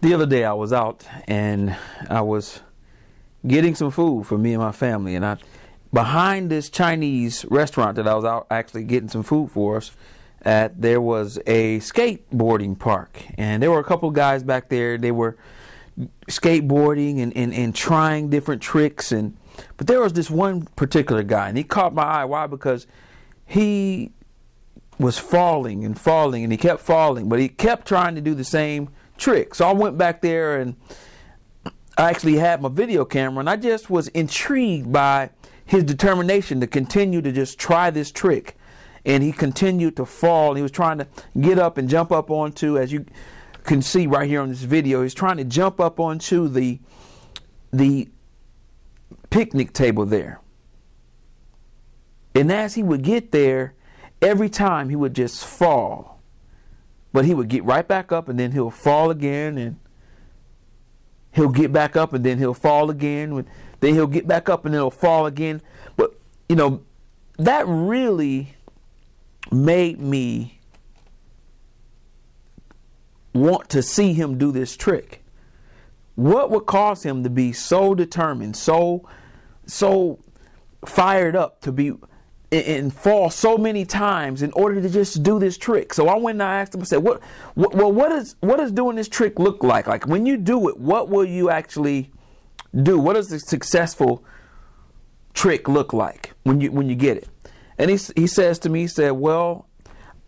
The other day I was out and I was getting some food for me and my family, and behind this Chinese restaurant that I was out actually getting some food for us at, there was a skateboarding park, and there were a couple of guys back there. They were skateboarding and trying different tricks, but there was this one particular guy, and he caught my eye. Why? Because he was falling and falling, and he kept falling, but he kept trying to do the same trick. So I went back there, and I actually had my video camera, and I just was intrigued by his determination to continue to just try this trick. And he continued to fall. He was trying to get up and jump up onto, as you can see right here on this video, he's trying to jump up onto the picnic table there. And as he would get there, every time he would just fall. But he would get right back up, and then he'll fall again, and he'll get back up, and then he'll fall again. Then he'll get back up, and then he'll fall again. But, you know, that really made me want to see him do this trick. What would cause him to be so determined, so fired up to be and fall so many times in order to just do this trick? So I went and I asked him, I said, what does doing this trick look like? Like, when you do it, what will you actually do? What does a successful trick look like when you get it? And he says to me, he said, well,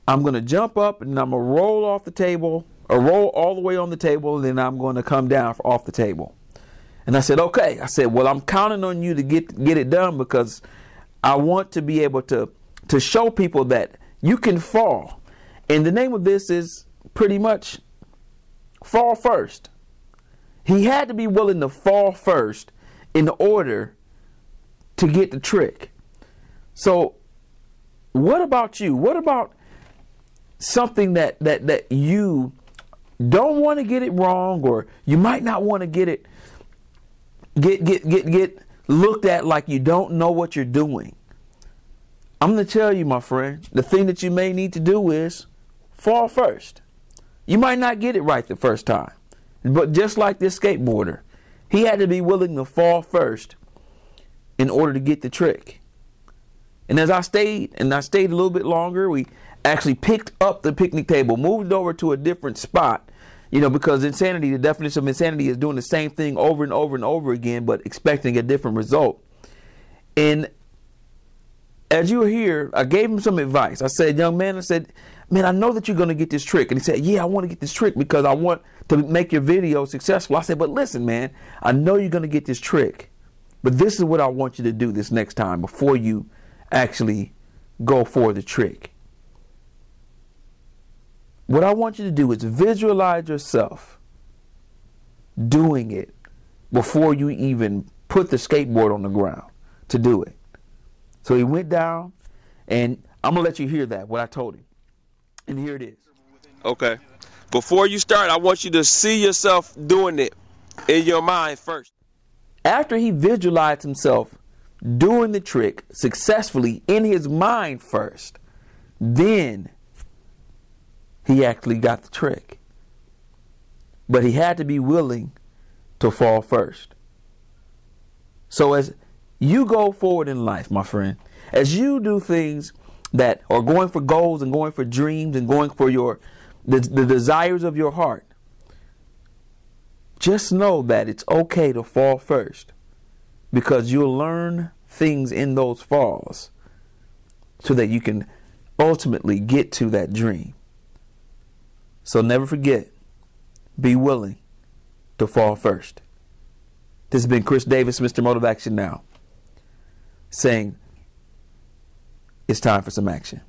I'm going to jump up and I'm going to roll off the table, or roll all the way on the table, and then I'm going to come down off the table. And I said, okay. I said, well, I'm counting on you to get it done, because I want to be able to show people that you can fall. And the name of this is pretty much fall first. He had to be willing to fall first in order to get the trick. So what about you? What about something that you don't want to get it wrong, or you might not want to get looked at like you don't know what you're doing? I'm going to tell you, my friend, the thing that you may need to do is fall first. You might not get it right the first time, but just like this skateboarder, he had to be willing to fall first in order to get the trick. And as I stayed a little bit longer, we actually picked up the picnic table, moved it over to a different spot, because insanity, the definition of insanity is doing the same thing over and over and over again, but expecting a different result. And as you hear, I gave him some advice. I said, young man, I know that you're going to get this trick. And he said, yeah, I want to get this trick because I want to make your video successful. I said, but listen, man, I know you're going to get this trick, but this is what I want you to do this next time before you actually go for the trick. What I want you to do is visualize yourself doing it before you even put the skateboard on the ground to do it. So he went down, and I'm going to let you hear that, what I told him. And here it is. Okay. Before you start, I want you to see yourself doing it in your mind first. After he visualized himself doing the trick successfully in his mind first, then he actually got the trick. But he had to be willing to fall first. So as you go forward in life, my friend, as you do things that are going for goals and going for dreams and going for the desires of your heart, just know that it's okay to fall first, because you'll learn things in those falls so that you can ultimately get to that dream. So never forget, be willing to fall first. This has been Chris Davis, Mr. Motive Action Now, saying it's time for some action.